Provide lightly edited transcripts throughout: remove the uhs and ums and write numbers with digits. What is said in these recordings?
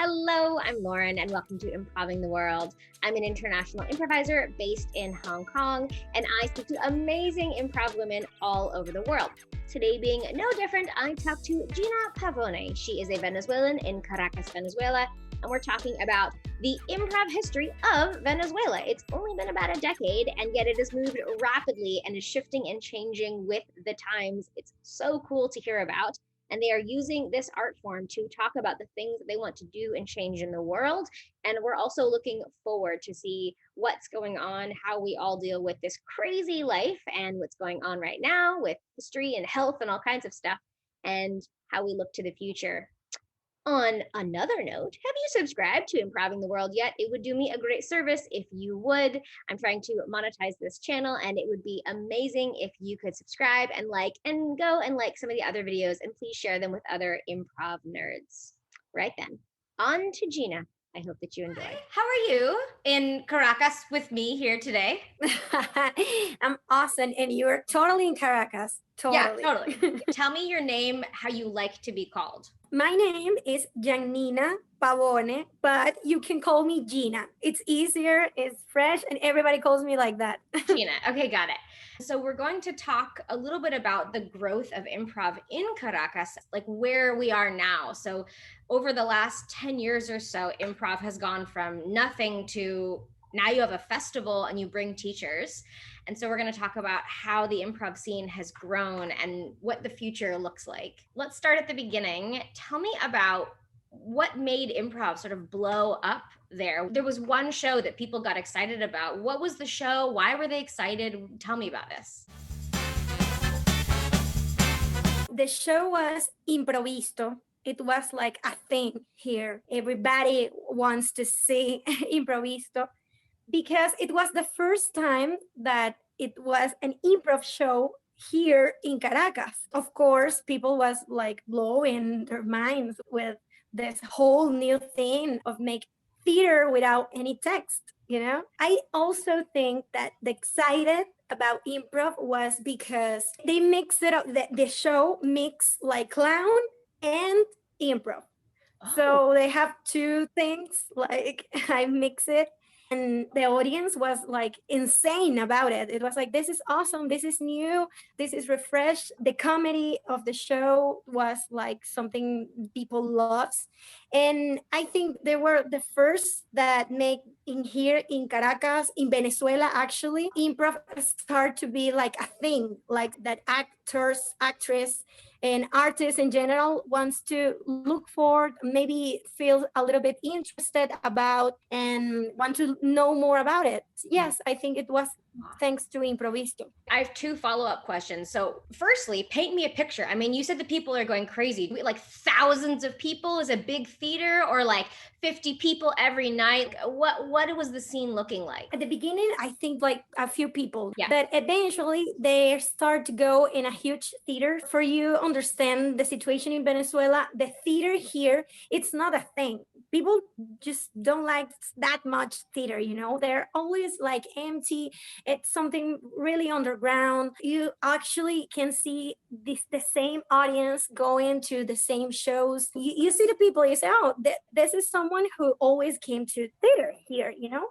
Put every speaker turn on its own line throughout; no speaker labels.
Hello, I'm Lauren, and welcome to Improving the World. I'm an international improviser based in Hong Kong, and I speak to amazing improv women all over the world. Today being no different, I talked to Ginna Pavone. She is a Venezuelan in Caracas, Venezuela, and we're talking about the improv history of Venezuela. It's only been about a decade, and yet it has moved rapidly and is shifting and changing with the times. It's so cool to hear about. And they are using this art form to talk about the things that they want to do and change in the world. And we're also looking forward to see what's going on, how we all deal with this crazy life and what's going on right now with history and health and all kinds of stuff, and how we look to the future. On another note, have you subscribed to Improving the World yet? It would do me a great service if you would. I'm trying to monetize this channel, and it would be amazing if you could subscribe and go and like some of the other videos, and please share them with other improv nerds. Right then, on to Ginna. I hope that you enjoy.
How are you in Caracas with me here today?
I'm awesome, and you're totally in Caracas. Totally.
Yeah, totally. Tell me your name, how you like to be called.
My name is Giannina Pavone, but you can call me Ginna. It's easier, it's fresh, and everybody calls me like that.
Ginna, okay, got it. So we're going to talk a little bit about the growth of improv in Caracas, like where we are now. So over the last 10 years or so, improv has gone from nothing to now you have a festival and you bring teachers. And so we're going to talk about how the improv scene has grown and what the future looks like. Let's start at the beginning. Tell me about what made improv sort of blow up there. There was one show that people got excited about. What was the show? Why were they excited? Tell me about this.
The show was Improvisto. It was like a thing here. Everybody wants to see Improvisto, because it was the first time that it was an improv show here in Caracas. Of course, people was like blowing their minds with this whole new thing of make theater without any text, you know? I also think that the excited about improv was because they mixed it up. The show mixed like clown and improv.
Oh.
So they have two things, like I mix it. And the audience was like insane about it. It was like, this is awesome. This is new. This is refreshed. The comedy of the show was like something people loved. And I think they were the first that make in here in Caracas, in Venezuela, actually, improv start to be like a thing, like that actors, actress, and artists in general wants to look for, maybe feel a little bit interested about and want to know more about it. Yes, I think it was thanks to Improvisto.
I have two follow-up questions. So firstly, paint me a picture. I mean, you said the people are going crazy. Like thousands of people is a big theater, or like 50 people every night? What was the scene looking like?
At the beginning, I think like a few people,
Yeah.
but eventually they start to go in a huge theater. For you understand the situation in Venezuela, the theater here, it's not a thing. People just don't like that much theater, you know? They're always like empty. It's something really underground. You actually can see the same audience going to the same shows. You see the people, you say, oh, this is someone who always came to theater here, you know?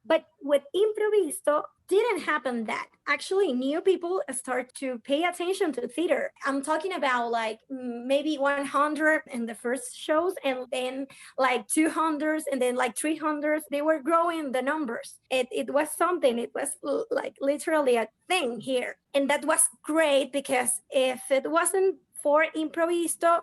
But with Improvisto, didn't happen that. Actually, new people start to pay attention to theater. I'm talking about like maybe 100 in the first shows, and then like 200, and then like 300. They were growing the numbers. It was something. It was like literally a thing here. And that was great, because if it wasn't for Improvisto,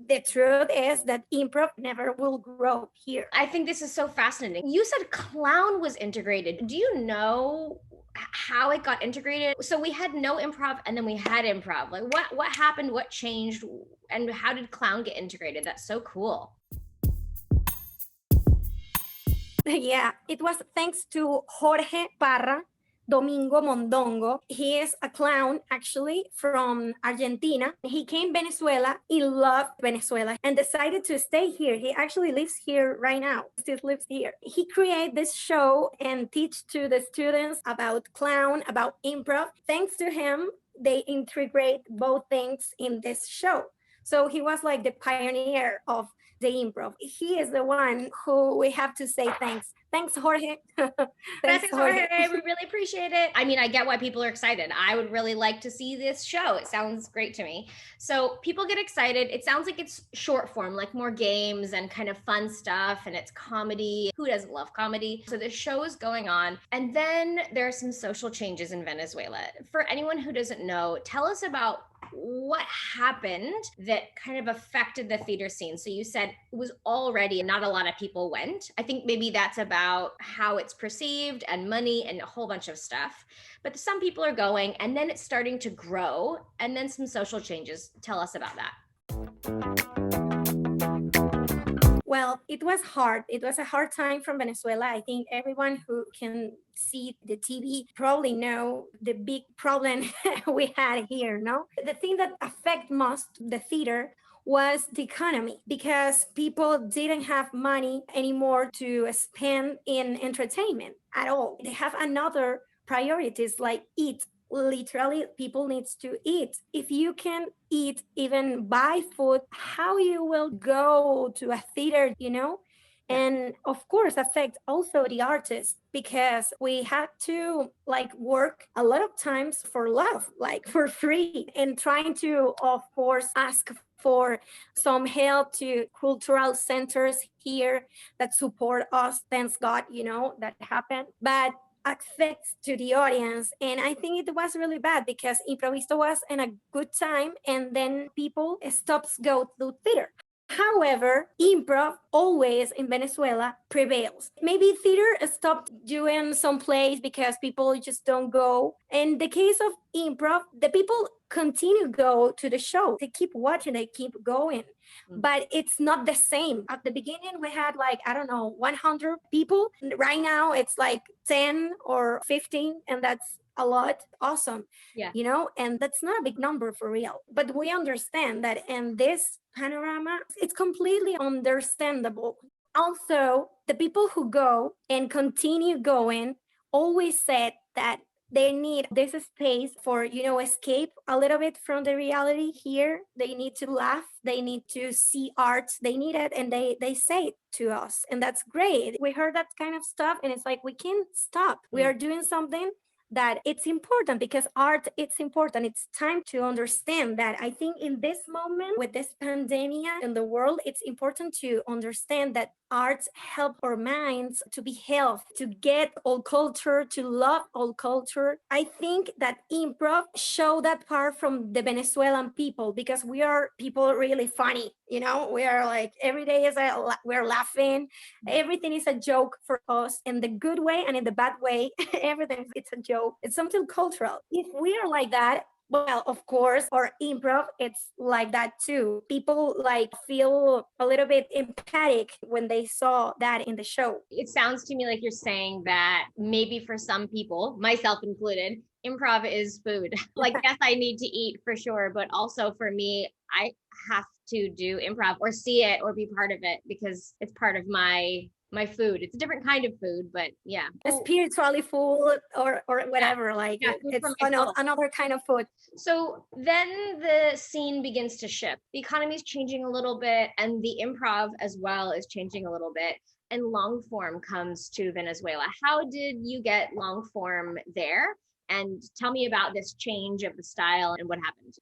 the truth is that improv never will grow here.
I think this is so fascinating. You said clown was integrated. Do you know how it got integrated? So we had no improv, and then we had improv. Like what happened? What changed? And how did clown get integrated? That's so cool.
Yeah, it was thanks to Jorge Parra Domingo Mondongo. He is a clown, actually, from Argentina. He came Venezuela. He loved Venezuela and decided to stay here. He actually lives here right now, still lives here. He created this show and teach to the students about clown, about improv. Thanks to him, they integrate both things in this show. So he was like the pioneer of the improv. He is the one who we have to say thanks. Thanks, Jorge.
Thanks, Jorge. We really appreciate it. I mean, I get why people are excited. I would really like to see this show. It sounds great to me. So people get excited. It sounds like it's short form, like more games and kind of fun stuff, and it's comedy. Who doesn't love comedy? So the show is going on. And then there are some social changes in Venezuela. For anyone who doesn't know, tell us about what happened that kind of affected the theater scene. So you said it was already not a lot of people went. I think maybe that's about how it's perceived and money and a whole bunch of stuff. But some people are going, and then it's starting to grow, and then some social changes. Tell us about that.
Well, it was hard. It was a hard time from Venezuela. I think everyone who can see the TV probably know the big problem we had here, no? The thing that affect most the theater was the economy, because people didn't have money anymore to spend in entertainment at all. They have another priorities like eat. Literally, people needs to eat. If you can eat, even buy food, how you will go to a theater, you know? And of course affect also the artists, because we had to like work a lot of times for love, like for free, and trying to of course ask for some help to cultural centers here that support us. Thanks God, you know, that happened. But affects to the audience, and I think it was really bad because Improvisto was in a good time, and then people stops go to theater. However, improv always in Venezuela prevails. Maybe theater stopped doing some plays because people just don't go. In the case of improv, the people continue go to the show. They keep watching, they keep going. But it's not the same. At the beginning, we had like, I don't know, 100 people. Right now, it's like 10 or 15, and that's a lot. Awesome. You know, and that's not a big number for real. But we understand that in this panorama, it's completely understandable. Also, the people who go and continue going always said that they need this space for, you know, escape a little bit from the reality here. They need to laugh, they need to see art, they need it, and they say it to us, and that's great. We heard that kind of stuff, and it's like we can't stop. We are doing something that it's important, because art, it's important. It's time to understand that. I think in this moment with this pandemic in the world, it's important to understand that arts help our minds to be healthy, to get all culture, to love all culture. I think that improv show that part from the Venezuelan people, because we are people really funny, you know. We are like every day we're laughing. Everything is a joke for us, in the good way and in the bad way. Everything, it's a joke. It's something cultural. If we are like that, well, of course, or improv, it's like that too. People like feel a little bit empathic when they saw that in the show.
It sounds to me like you're saying that maybe for some people, myself included, improv is food. Like, yes, I need to eat for sure, but also for me, I have to do improv or see it or be part of it because it's part of my food. It's a different kind of food, but yeah.
Spiritually food or whatever, like it's another kind of food.
So then the scene begins to shift. The economy is changing a little bit, and the improv as well is changing a little bit. And long form comes to Venezuela. How did you get long form there? And tell me about this change of the style and what happened.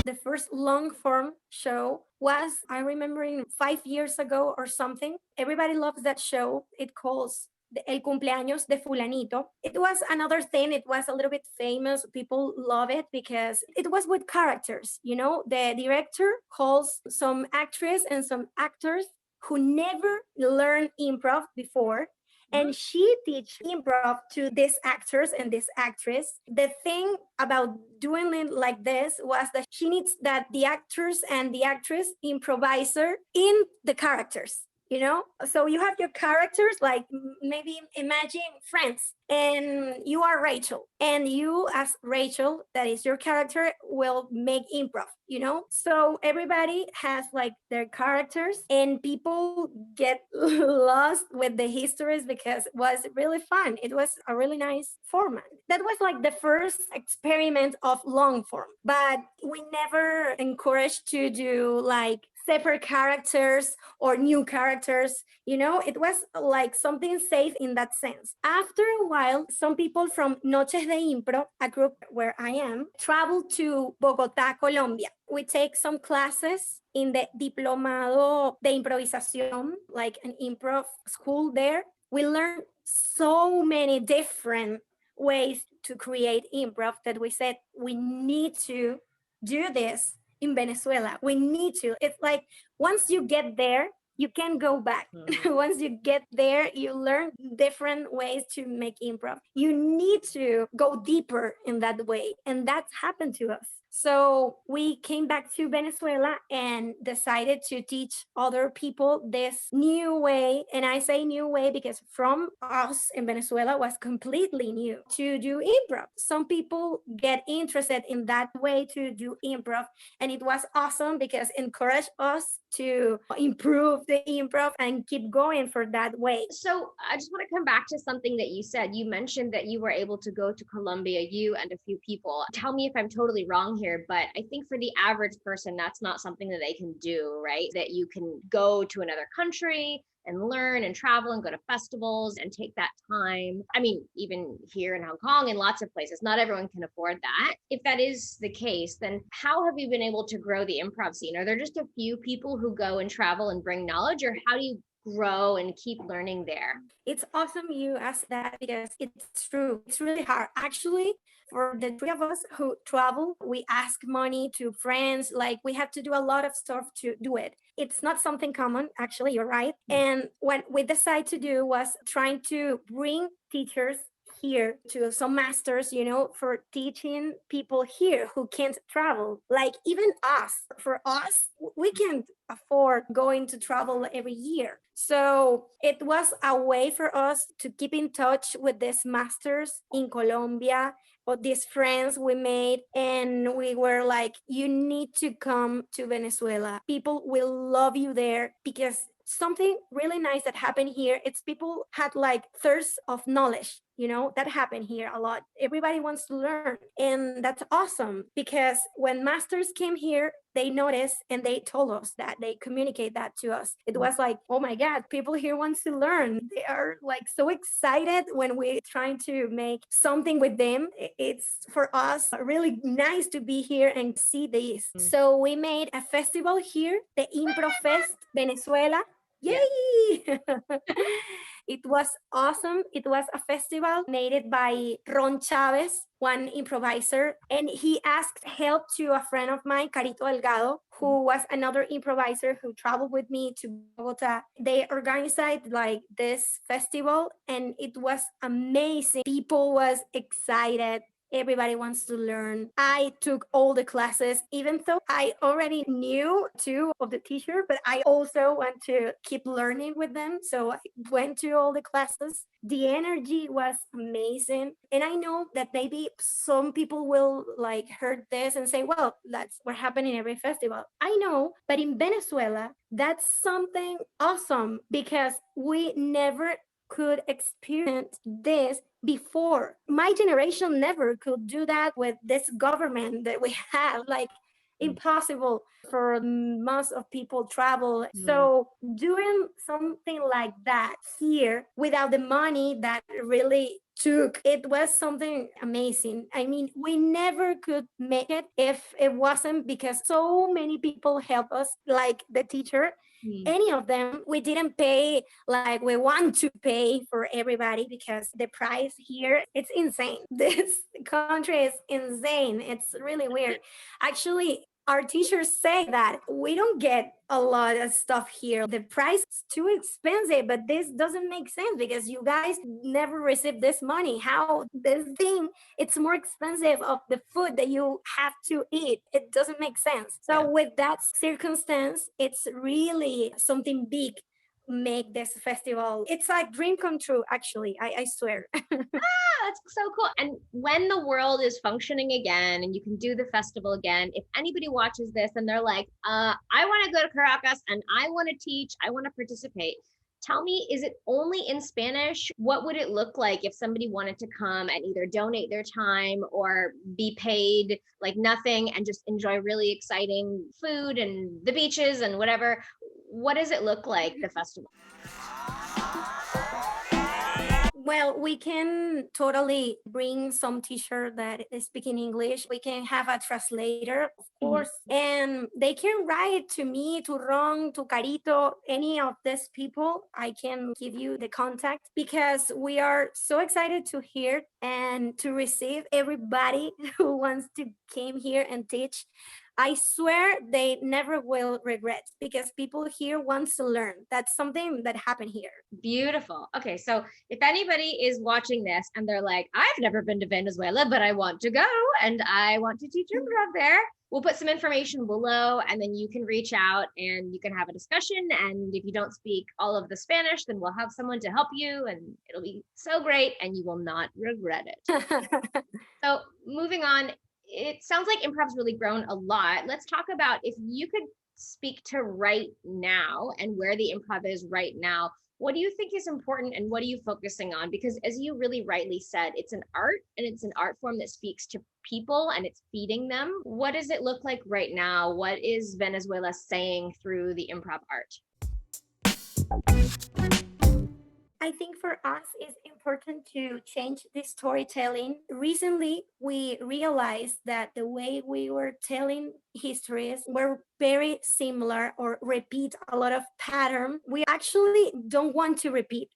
The first long form show was, I remember, 5 years ago or something. Everybody loves that show. It calls El Cumpleaños de Fulanito. It was another thing. It was a little bit famous. People love it because it was with characters. You know, the director calls some actress and some actors who never learned improv before, and she teach improv to these actors and this actress. The thing about doing it like this was that she needs that the actors and the actress improviser in the characters. you know? So you have your characters, like maybe imagine Friends, and you are Rachel, and you as Rachel, that is your character, will make improv, you know? So everybody has like their characters, and people get lost with the histories because it was really fun. It was a really nice format. That was like the first experiment of long form, but we never encouraged to do like separate characters or new characters. You know, it was like something safe in that sense. After a while, some people from Noches de Impro, a group where I am, traveled to Bogota, Colombia. We take some classes in the Diplomado de Improvisación, like an improv school there. We learned so many different ways to create improv that we said we need to do this in Venezuela. We need to. It's like once you get there, you can go back. Once you get there, you learn different ways to make improv. You need to go deeper in that way. And that's happened to us. So we came back to Venezuela and decided to teach other people this new way. And I say new way because from us in Venezuela was completely new to do improv. Some people get interested in that way to do improv. And it was awesome because it encouraged us to improve the improv and keep going for that way.
So I just want to come back to something that you said. You mentioned that you were able to go to Colombia, you and a few people. Tell me if I'm totally wrong here, but I think for the average person, that's not something that they can do, right? That you can go to another country and learn and travel and go to festivals and take that time. I mean, even here in Hong Kong and lots of places, not everyone can afford that. If that is the case, then how have you been able to grow the improv scene? Are there just a few people who go and travel and bring knowledge, or how do you grow and keep learning there?
It's awesome you asked that because it's true. It's really hard. Actually, for the three of us who travel, we ask money to friends. Like we have to do a lot of stuff to do it. It's not something common. Actually, you're right. And what we decided to do was trying to bring teachers here to some masters, you know, for teaching people here who can't travel. Like even us, for us, we can't afford going to travel every year. So it was a way for us to keep in touch with these masters in Colombia or these friends we made. And we were like, you need to come to Venezuela. People will love you there because something really nice that happened here, it's people had like thirst of knowledge, you know, that happened here a lot. Everybody wants to learn, and that's awesome because when masters came here, they noticed and they told us that, they communicate that to us. It was like, oh my god, people here wants to learn. They are like so excited when we're trying to make something with them. It's for us really nice to be here and see this. So we made a festival here, the Improv Fest Venezuela. Yay! It was awesome. It was a festival made by Ron Chavez, one improviser, and he asked help to a friend of mine, Carito Delgado, who was another improviser who traveled with me to Bogota. They organized like this festival, and it was amazing. People was excited. Everybody wants to learn. I took all the classes, even though I already knew two of the teachers, but I also want to keep learning with them. So I went to all the classes. The energy was amazing. And I know that maybe some people will like heard this and say, well, that's what happened in every festival. I know, but in Venezuela, that's something awesome because we never could experience this before. My generation never could do that with this government that we have. Like impossible for most of people travel. So doing something like that here without the money that really took, it was something amazing. I mean, we never could make it if it wasn't because so many people help us, like the teacher. Any of them, we didn't pay like we want to pay for everybody because the price here, it's insane. This country is insane. It's really weird. Actually, our teachers say that we don't get a lot of stuff here. The price is too expensive, but this doesn't make sense because you guys never receive this money. How this thing, it's more expensive of the food that you have to eat. It doesn't make sense. So with that circumstance, it's really something big make this festival. It's like dream come true, actually. I swear.
That's so cool. And when the world is functioning again and you can do the festival again, if anybody watches this and they're like, I want to go to Caracas and I want to teach, I want to participate. Tell me, is it only in Spanish? What would it look like if somebody wanted to come and either donate their time or be paid like nothing and just enjoy really exciting food and the beaches and whatever? What does it look like, the festival?
Well, we can totally bring some teacher that is speaking English. We can have a translator, of course, and they can write to me, to Ron, to Carito, any of these people. I can give you the contact because we are so excited to hear and to receive everybody who wants to came here and teach. I swear they never will regret because people here wants to learn. That's something that happened here.
Beautiful. Okay, so if anybody is watching this and they're like, I've never been to Venezuela, but I want to go and I want to teach improv there, we'll put some information below and then you can reach out and you can have a discussion. And if you don't speak all of the Spanish, then we'll have someone to help you and it'll be so great and you will not regret it. So moving on, it sounds like improv's really grown a lot. Let's talk about if you could speak to right now and where the improv is right now. What do you think is important and what are you focusing on? Because as you really rightly said, it's an art and it's an art form that speaks to people and it's feeding them. What does it look like right now? What is Venezuela saying through the improv art?
I think for us, it's important to change the storytelling. Recently, we realized that the way we were telling histories were very similar or repeat a lot of pattern. We actually don't want to repeat,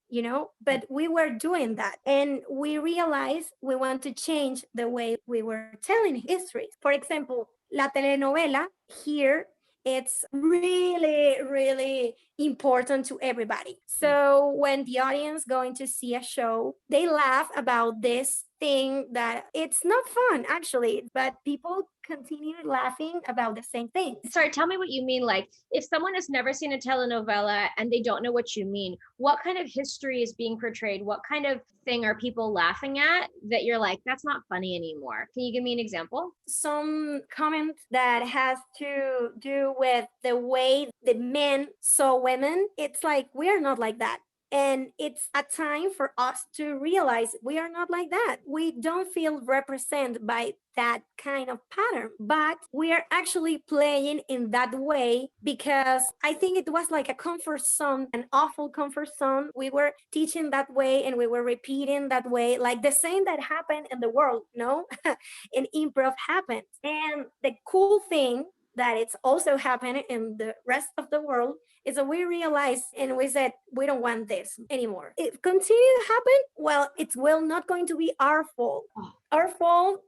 but we were doing that. And we realized we want to change the way we were telling histories. For example, la telenovela here, it's really, really important to everybody. So when the audience going to see a show, they laugh about this thing that it's not fun actually, but people continue laughing about the same thing.
Sorry, tell me what you mean. Like if someone has never seen a telenovela and they don't know what you mean, what kind of history is being portrayed? What kind of thing are people laughing at that you're like, that's not funny anymore? Can you give me an example?
Some comment that has to do with the way the men saw women. It's like, we are not like that. And it's a time for us to realize we are not like that. We don't feel represented by that kind of pattern, but we are actually playing in that way because I think it was like a comfort zone, an awful comfort zone. We were teaching that way and we were repeating that way, like the same that happened in the world, in improv happens. And the cool thing that it's also happening in the rest of the world is that we realized and we said, we don't want this anymore. It continues to happen. Well, it's not going to be our fault. Our fault.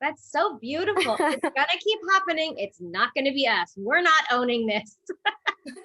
That's so beautiful. It's gonna keep happening. It's not gonna be us. We're not owning this.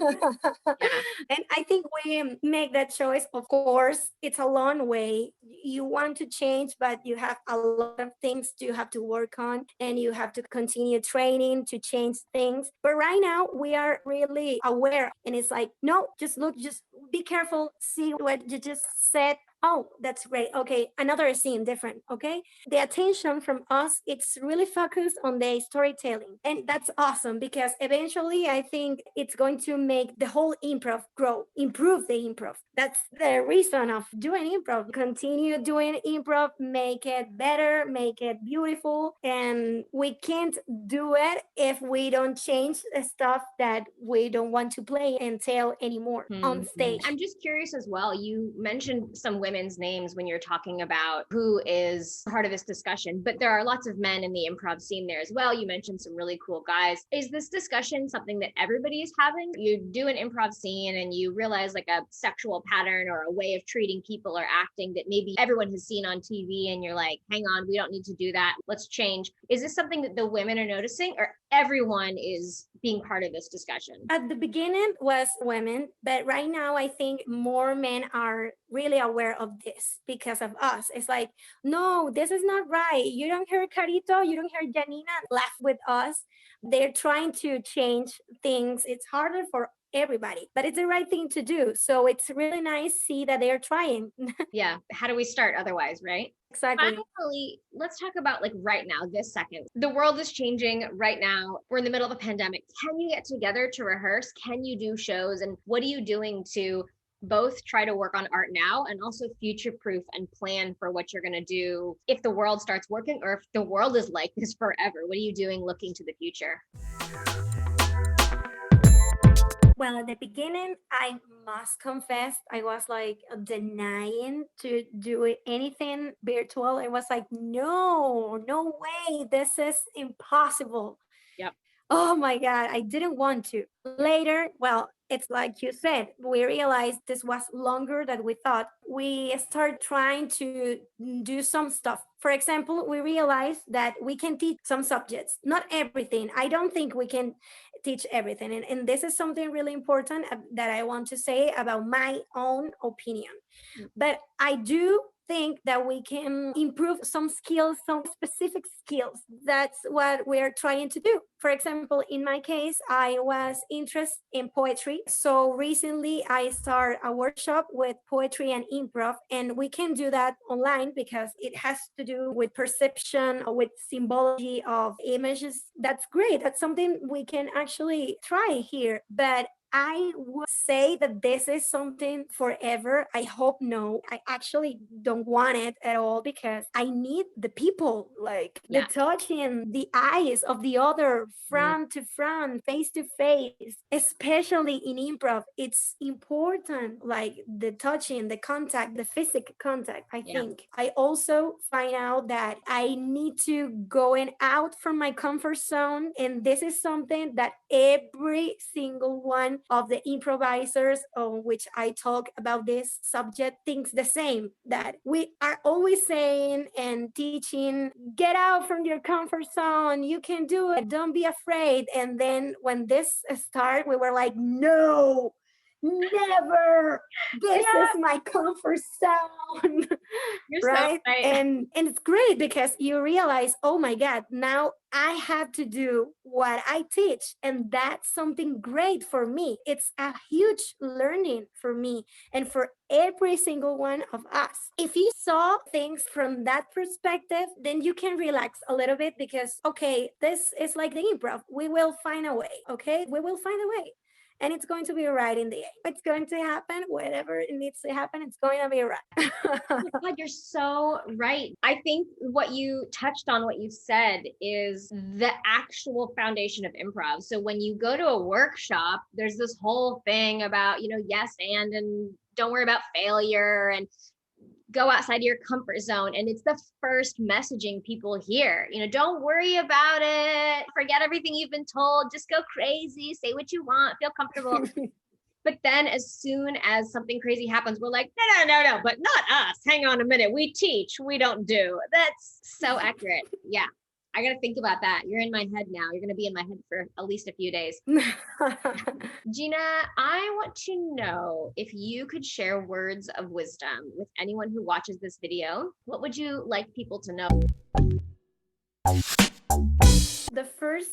And I think we make that choice. Of course, it's a long way. You want to change, but you have a lot of things you have to work on and you have to continue training to change things. But right now we are really aware and it's like, no, just look, just be careful, see what you just said. Oh, that's great. Okay, another scene, different. Okay, the attention from us, it's really focused on the storytelling, and that's awesome because eventually, I think it's going to make the whole improv grow, improve the improv. That's the reason of doing improv. Continue doing improv, make it better, make it beautiful, and we can't do it if we don't change the stuff that we don't want to play and tell anymore on stage.
I'm just curious as well. You mentioned some women's names when you're talking about who is part of this discussion, but there are lots of men in the improv scene there as well. You mentioned some really cool guys. Is this discussion something that everybody is having? You do an improv scene and you realize like a sexual pattern or a way of treating people or acting that maybe everyone has seen on TV and you're like, hang on, we don't need to do that. Let's change. Is this something that the women are noticing or everyone is being part of this discussion?
At the beginning was women, but right now I think more men are really aware of this because of us. It's like, no, this is not right. You don't hear Carito, you don't hear Giannina laugh with us. They're trying to change things. It's harder for everybody, but it's the right thing to do. So it's really nice to see that they're trying.
Yeah. How do we start otherwise, right?
Exactly.
Finally, let's talk about like right now, this second. The world is changing right now. We're in the middle of a pandemic. Can you get together to rehearse? Can you do shows? And what are you doing to both try to work on art now and also future proof and plan for what you're going to do if the world starts working or if the world is like this forever? What are you doing looking to the future?
Well, at the beginning, I must confess, I was like denying to do anything virtual. It was like, no, no way, this is impossible.
Yep.
Oh my God, I didn't want to. Later, well, it's like you said, we realized this was longer than we thought. We started trying to do some stuff. For example, we realized that we can teach some subjects, not everything. I don't think we can teach everything. And this is something really important that I want to say about my own opinion. But I do think that we can improve some skills, some specific skills. That's what we're trying to do. For example, in my case, I was interested in poetry. So recently I started a workshop with poetry and improv, and we can do that online because it has to do with perception, with symbology of images. That's great. That's something we can actually try here. But I would say that this is something forever. I hope no. I actually don't want it at all because I need the people, like the touching, the eyes of the other, front to front, face to face, especially in improv. It's important, like the touching, the contact, the physical contact, I think. I also find out that I need to going out from my comfort zone. And this is something that every single one of the improvisers on which I talk about this subject thinks the same, that we are always saying and teaching, get out from your comfort zone, you can do it, don't be afraid. And then when this started, we were like, no, never, this is my comfort zone. Right?
So right.
And it's great because you realize, oh my God, now I have to do what I teach, and that's something great for me. It's a huge learning for me and for every single one of us. If you saw things from that perspective, then you can relax a little bit because, okay, this is like the improv. We will find a way, okay? We will find a way. And it's going to be right in the end. It's going to happen, whatever it needs to happen, it's going to be right.
Oh God, you're so right. I think what you touched on, what you said, is the actual foundation of improv. So when you go to a workshop, there's this whole thing about, yes, and don't worry about failure and go outside of your comfort zone. And it's the first messaging people hear, don't worry about it. Forget everything you've been told. Just go crazy, say what you want, feel comfortable. But then as soon as something crazy happens, we're like, no, but not us. Hang on a minute. We teach, we don't do. That's so accurate. Yeah. I got to think about that. You're in my head now. You're going to be in my head for at least a few days. Ginna, I want to know if you could share words of wisdom with anyone who watches this video. What would you like people to know?
The first,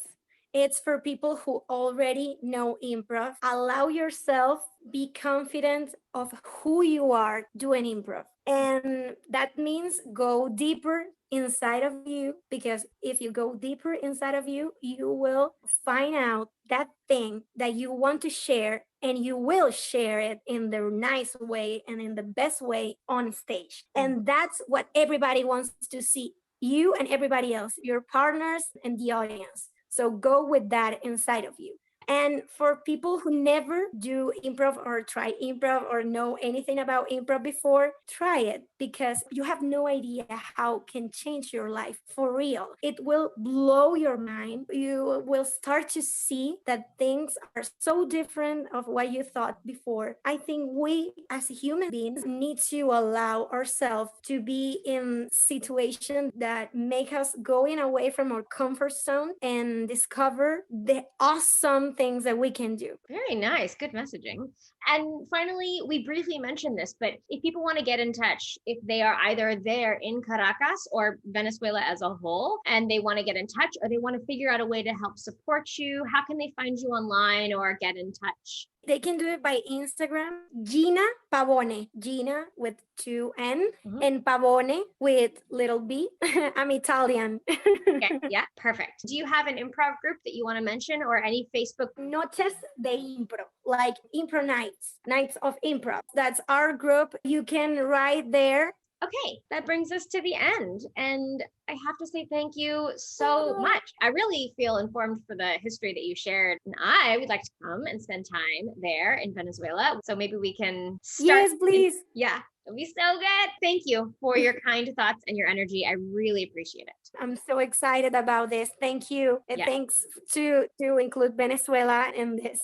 it's for people who already know improv. Allow yourself, be confident of who you are doing improv. And that means go deeper inside of you, because if you go deeper inside of you, you will find out that thing that you want to share, and you will share it in the nice way and in the best way on stage. And that's what everybody wants to see, you and everybody else, your partners and the audience. So go with that inside of you. And for people who never do improv or try improv or know anything about improv before, try it, because you have no idea how it can change your life for real. It will blow your mind. You will start to see that things are so different of what you thought before. I think we as human beings need to allow ourselves to be in situations that make us going away from our comfort zone and discover the awesome things that we can do.
Very nice. Good messaging. And finally, we briefly mentioned this, but if people want to get in touch, if they are either there in Caracas or Venezuela as a whole, and they want to get in touch or they want to figure out a way to help support you, how can they find you online or get in touch?
They can do it by Instagram, Ginna Pavone, Ginna with 2N, and Pavone with little b. I'm Italian.
Okay, yeah, perfect. Do you have an improv group that you want to mention or any Facebook?
Noches de Impro, like Impro Nights, Nights of Improv. That's our group. You can write there.
Okay, that brings us to the end. And I have to say thank you so much. I really feel informed for the history that you shared. And I would like to come and spend time there in Venezuela. So maybe we can start.
Yes, please.
Yeah, it'll be so good. Thank you for your kind thoughts and your energy. I really appreciate it.
I'm so excited about this. Thank you. And thanks to include Venezuela in this.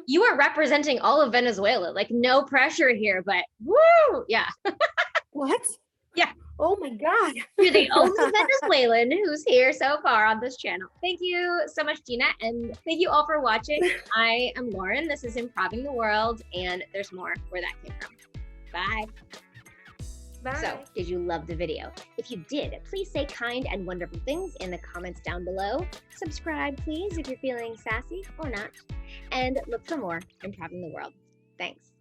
You are representing all of Venezuela. Like no pressure here, but woo! Yeah.
What?
Yeah.
Oh my God.
You're the only Venezuelan who's here so far on this channel. Thank you so much, Ginna. And thank you all for watching. I am Lauren. This is Improving the World. And there's more where that came from. Bye.
Bye.
So, did you love the video? If you did, please say kind and wonderful things in the comments down below. Subscribe, please, if you're feeling sassy or not. And look for more Improving the World. Thanks.